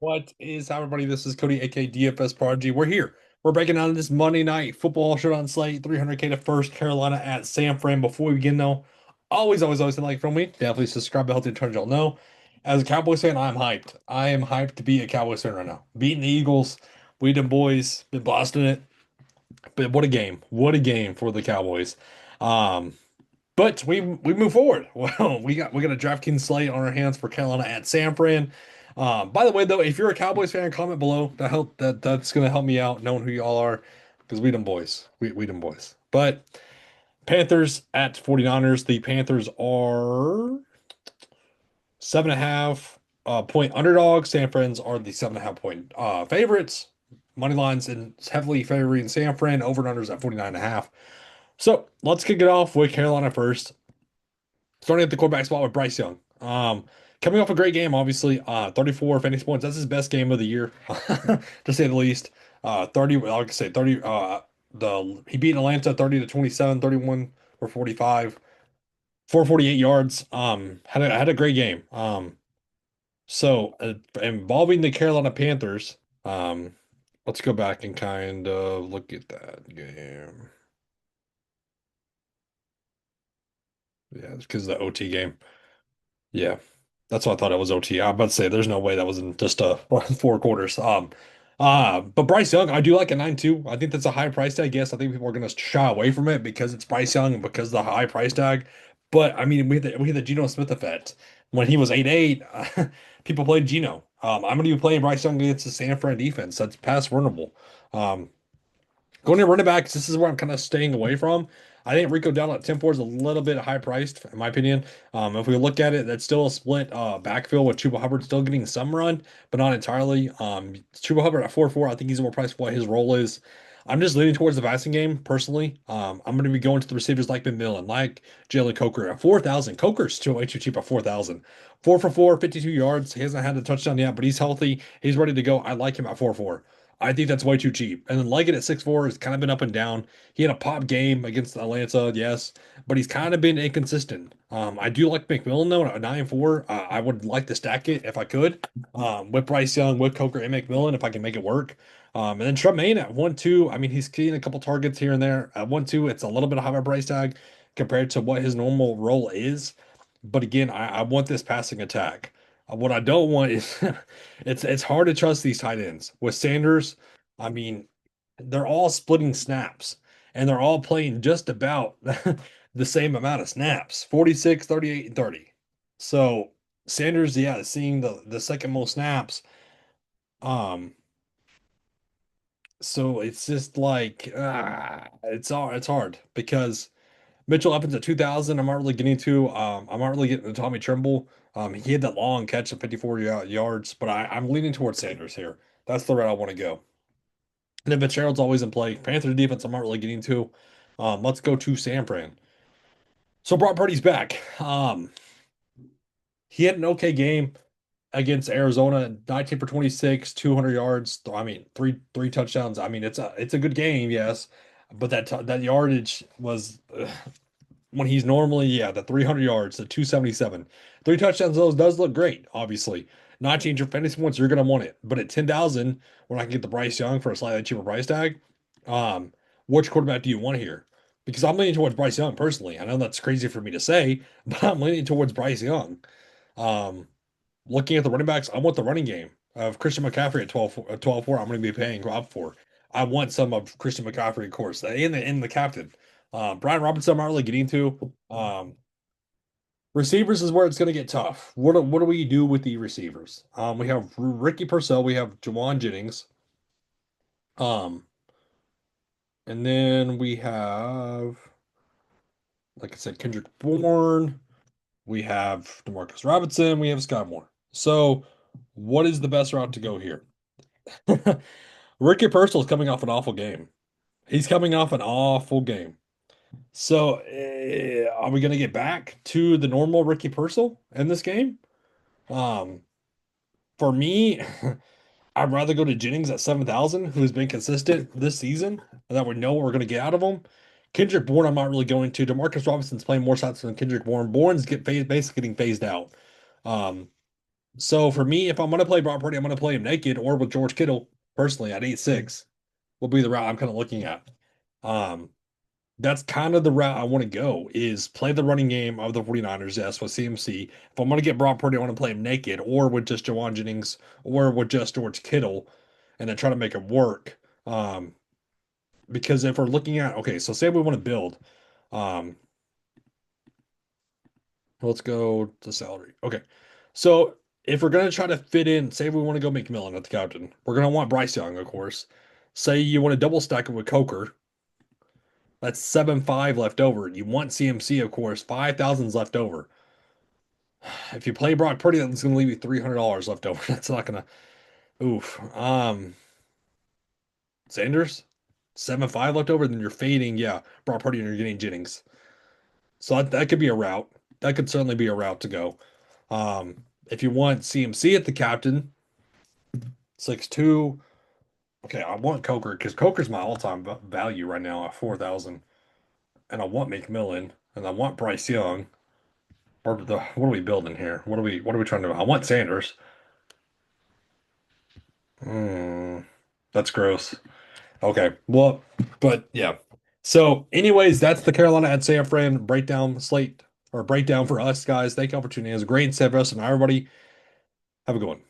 What is up, everybody? This is Cody, aka DFS Prodigy. We're here. We're breaking down this Monday night football showdown slate. 300K to first, Carolina at San Fran. Before we begin, though, always like from me. Definitely subscribe to Healthy Turns. You'll know. As a Cowboys fan, I'm hyped. I am hyped to be a Cowboys fan right now. Beating the Eagles, we them boys, been blasting it. But what a game! What a game for the Cowboys. Um, but we move forward. Well, we got a DraftKings slate on our hands for Carolina at San Fran. By the way, though, if you're a Cowboys fan, comment below. That's gonna help me out knowing who y'all are, because we them boys. We them boys. But Panthers at 49ers. The Panthers are 7.5 point underdogs. San Fran's are the 7.5 point favorites. Money lines and heavily favoring San Fran. Over and unders at 49.5. So let's kick it off with Carolina first. Starting at the quarterback spot with Bryce Young. Coming off a great game, obviously. 34 fantasy points. That's his best game of the year, to say the least. 30, like I say, 30. He beat Atlanta 30 to 27, 31 for 45, 448 yards. Had a great game. Involving the Carolina Panthers. Let's go back and kind of look at that game. Yeah, it's because of the OT game. Yeah, that's what I thought it was OT. I'm about to say there's no way that wasn't just 4 quarters. But Bryce Young, I do like a 9-2. I think that's a high price tag. Yes, I think people are gonna shy away from it because it's Bryce Young and because of the high price tag. But I mean, we had the Geno Smith effect when he was 8-8. People played Geno. I'm gonna be playing Bryce Young against the San Fran defense. That's pass runnable. Um, Going to running backs, this is where I'm kind of staying away from. I think Rico down at 10-4 is a little bit high priced, in my opinion. If we look at it, that's still a split backfield with Chuba Hubbard still getting some run, but not entirely. Chuba Hubbard at 4-4, I think he's more priced for what his role is. I'm just leaning towards the passing game personally. I'm going to be going to the receivers like McMillan, like Jalen Coker at 4,000. Coker's still way too cheap at 4,000. 4 for 4, 52 yards. He hasn't had a touchdown yet, but he's healthy. He's ready to go. I like him at 4-4. I think that's way too cheap. And then Leggett at 6'4" has kind of been up and down. He had a pop game against Atlanta, yes, but he's kind of been inconsistent. I do like McMillan though at 9-4. I would like to stack it if I could. With Bryce Young, with Coker and McMillan, if I can make it work. And then Tremaine at 1-2. I mean, he's getting a couple targets here and there. At 1-2, it's a little bit higher price tag compared to what his normal role is. But again, I want this passing attack. What I don't want is it's hard to trust these tight ends. With Sanders, I mean, they're all splitting snaps and they're all playing just about the same amount of snaps, 46, 38, and 30. So Sanders, yeah, seeing the second most snaps. Um, so it's just like it's hard because Mitchell Evans at 2,000. I'm not really getting to. I'm not really getting to Tommy Trimble. He had that long catch of 54 yards, but I'm leaning towards Sanders here. That's the route I want to go. And then Fitzgerald's always in play. Panthers defense, I'm not really getting to. Let's go to San Fran. So Brock Purdy's back. He had an okay game against Arizona, 19 for 26, 200 yards. I mean, three touchdowns. I mean, it's a good game, yes, but that yardage was when he's normally, yeah, the 300 yards, the 277. Three touchdowns, those does look great, obviously. Not change your fantasy points, you're going to want it. But at 10,000, when I can get the Bryce Young for a slightly cheaper price tag, um, which quarterback do you want here? Because I'm leaning towards Bryce Young personally. I know that's crazy for me to say, but I'm leaning towards Bryce Young. Um, Looking at the running backs, I want the running game of Christian McCaffrey at 12-4. I'm going to be paying Rob for. I want some of Christian McCaffrey, of course, and the captain. Brian Robinson, I'm not really getting to. Receivers is where it's going to get tough. What do we do with the receivers? We have Ricky Purcell, we have Jawan Jennings, um, and then we have, like I said, Kendrick Bourne. We have Demarcus Robinson. We have Scott Moore. So, what is the best route to go here? Ricky Purcell is coming off an awful game. He's coming off an awful game. So, are we going to get back to the normal Ricky Purcell in this game? Um, for me, I'd rather go to Jennings at 7,000, who's been consistent this season, and that we know what we're going to get out of him. Kendrick Bourne, I'm not really going to. Demarcus Robinson's playing more shots than Kendrick Bourne. Bourne's basically getting phased out. Um, So for me, if I'm gonna play Brock Purdy, I'm gonna play him naked or with George Kittle personally at 8-6 will be the route I'm kind of looking at. Um, that's kind of the route I want to go is play the running game of the 49ers, yes, with CMC. If I'm gonna get Brock Purdy, I want to play him naked or with just Jawan Jennings or with just George Kittle and then try to make it work. Because if we're looking at okay, so say we want to build. Um, let's go to salary. Okay. So if we're gonna try to fit in, say we want to go McMillan at the captain, we're gonna want Bryce Young, of course. Say you want to double stack it with Coker, that's 7-5 left over. You want CMC, of course, 5,000's left over. If you play Brock Purdy, that's gonna leave you $300 left over. That's not gonna oof. Sanders, 7-5 left over, then you're fading, yeah, Brock Purdy and you're getting Jennings. So that could be a route. That could certainly be a route to go. If you want CMC at the captain, 6-2. Okay, I want Coker because Coker's my all-time value right now at 4,000, and I want McMillan, and I want Bryce Young. What are we building here? What are we trying to do? I want Sanders. Hmm, that's gross. Okay, well, but yeah. So, anyways, that's the Carolina at San Fran breakdown slate or breakdown for us guys. Thank you all for tuning in. It was great and said for us and everybody. Have a good one.